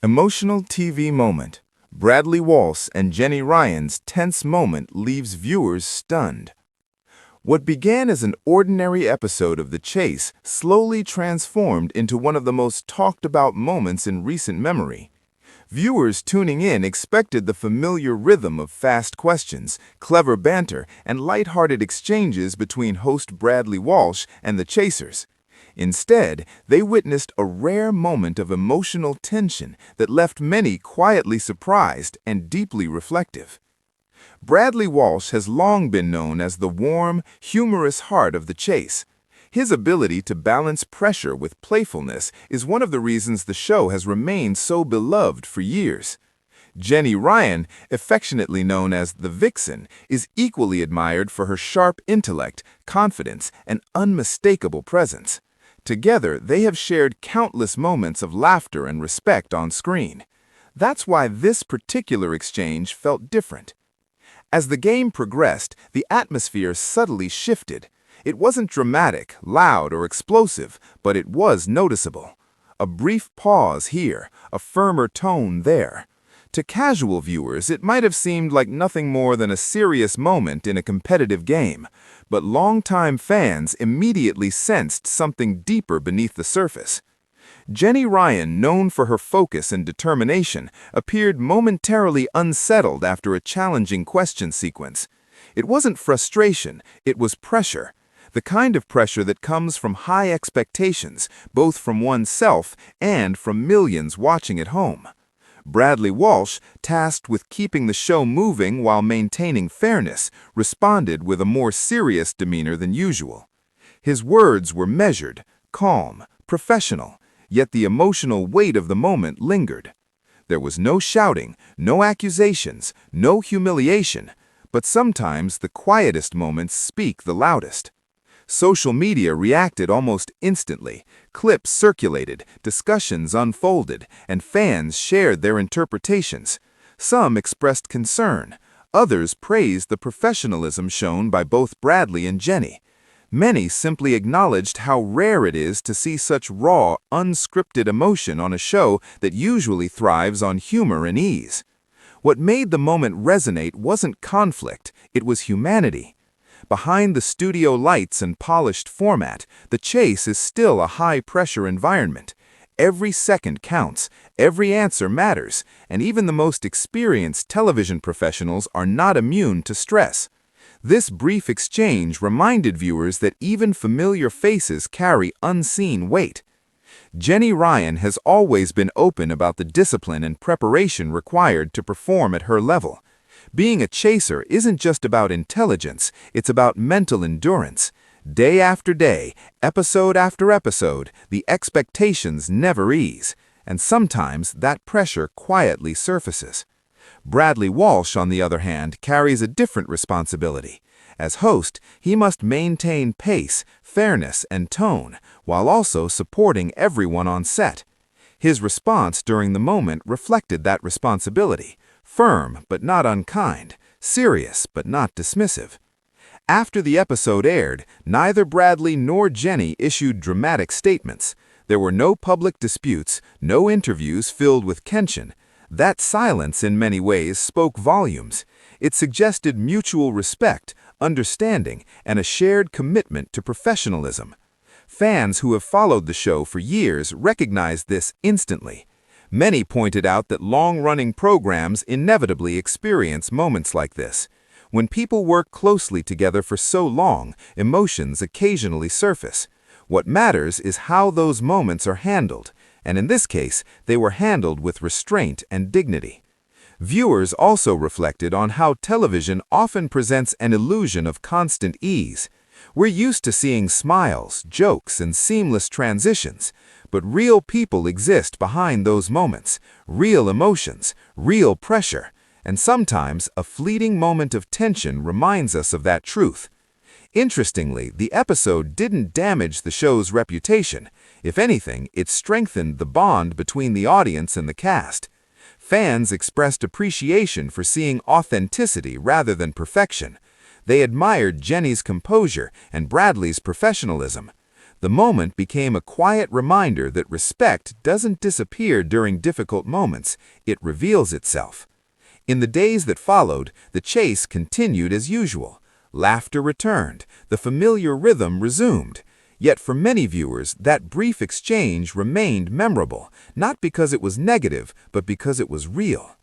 Emotional TV moment. Bradley Walsh and Jenny Ryan's tense moment leaves viewers stunned. What began as an ordinary episode of The Chase slowly transformed into one of the most talked-about moments in recent memory. Viewers tuning in expected the familiar rhythm of fast questions, clever banter, and lighthearted exchanges between host Bradley Walsh and the Chasers. Instead, they witnessed a rare moment of emotional tension that left many quietly surprised and deeply reflective. Bradley Walsh has long been known as the warm, humorous heart of The Chase. His ability to balance pressure with playfulness is one of the reasons the show has remained so beloved for years. Jenny Ryan, affectionately known as the Vixen, is equally admired for her sharp intellect, confidence, and unmistakable presence. Together, they have shared countless moments of laughter and respect on screen. That's why this particular exchange felt different. As the game progressed, the atmosphere subtly shifted. It wasn't dramatic, loud, or explosive, but it was noticeable. A brief pause here, a firmer tone there. To casual viewers, it might have seemed like nothing more than a serious moment in a competitive game, but longtime fans immediately sensed something deeper beneath the surface. Jenny Ryan, known for her focus and determination, appeared momentarily unsettled after a challenging question sequence. It wasn't frustration, it was pressure. The kind of pressure that comes from high expectations, both from oneself and from millions watching at home. Bradley Walsh, tasked with keeping the show moving while maintaining fairness, responded with a more serious demeanor than usual. His words were measured, calm, professional, yet the emotional weight of the moment lingered. There was no shouting, no accusations, no humiliation, but sometimes the quietest moments speak the loudest. Social media reacted almost instantly. Clips circulated, discussions unfolded, and fans shared their interpretations. Some expressed concern. Others praised the professionalism shown by both Bradley and Jenny. Many simply acknowledged how rare it is to see such raw, unscripted emotion on a show that usually thrives on humor and ease. What made the moment resonate wasn't conflict, it was humanity. Behind the studio lights and polished format, The Chase is still a high-pressure environment. Every second counts, every answer matters, and even the most experienced television professionals are not immune to stress. This brief exchange reminded viewers that even familiar faces carry unseen weight. Jenny Ryan has always been open about the discipline and preparation required to perform at her level. Being a chaser isn't just about intelligence, it's about mental endurance. Day after day, episode after episode, the expectations never ease, and sometimes that pressure quietly surfaces. Bradley Walsh, on the other hand, carries a different responsibility. As host, he must maintain pace, fairness, and tone, while also supporting everyone on set. His response during the moment reflected that responsibility. Firm but not unkind, serious but not dismissive. After the episode aired, neither Bradley nor Jenny issued dramatic statements. There were no public disputes, no interviews filled with tension. That silence in many ways spoke volumes. It suggested mutual respect, understanding, and a shared commitment to professionalism. Fans who have followed the show for years recognized this instantly. Many pointed out that long-running programs inevitably experience moments like this. When people work closely together for so long, emotions occasionally surface. What matters is how those moments are handled, and in this case, they were handled with restraint and dignity. Viewers also reflected on how television often presents an illusion of constant ease. We're used to seeing smiles, jokes, and seamless transitions, but real people exist behind those moments, real emotions, real pressure, and sometimes a fleeting moment of tension reminds us of that truth. Interestingly, the episode didn't damage the show's reputation. If anything, it strengthened the bond between the audience and the cast. Fans expressed appreciation for seeing authenticity rather than perfection. They admired Jenny's composure and Bradley's professionalism. The moment became a quiet reminder that respect doesn't disappear during difficult moments, it reveals itself. In the days that followed, the chase continued as usual. Laughter returned, the familiar rhythm resumed. Yet for many viewers, that brief exchange remained memorable, not because it was negative, but because it was real.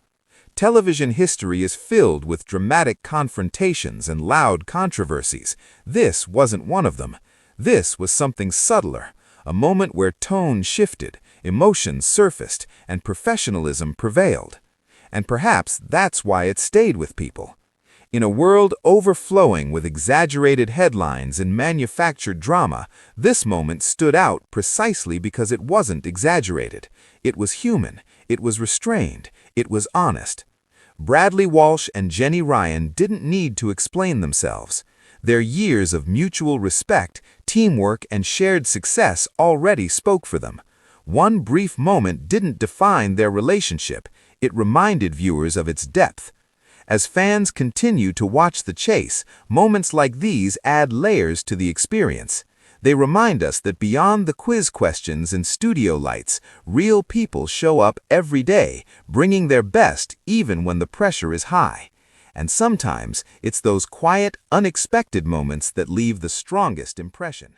Television history is filled with dramatic confrontations and loud controversies. This wasn't one of them. This was something subtler, a moment where tone shifted, emotions surfaced, and professionalism prevailed. And perhaps that's why it stayed with people. In a world overflowing with exaggerated headlines and manufactured drama, this moment stood out precisely because it wasn't exaggerated. It was human, it was restrained, it was honest. Bradley Walsh and Jenny Ryan didn't need to explain themselves. Their years of mutual respect, teamwork, and shared success already spoke for them. One brief moment didn't define their relationship, it reminded viewers of its depth. As fans continue to watch the chase, moments like these add layers to the experience. They remind us that beyond the quiz questions and studio lights, real people show up every day, bringing their best even when the pressure is high. And sometimes it's those quiet, unexpected moments that leave the strongest impression.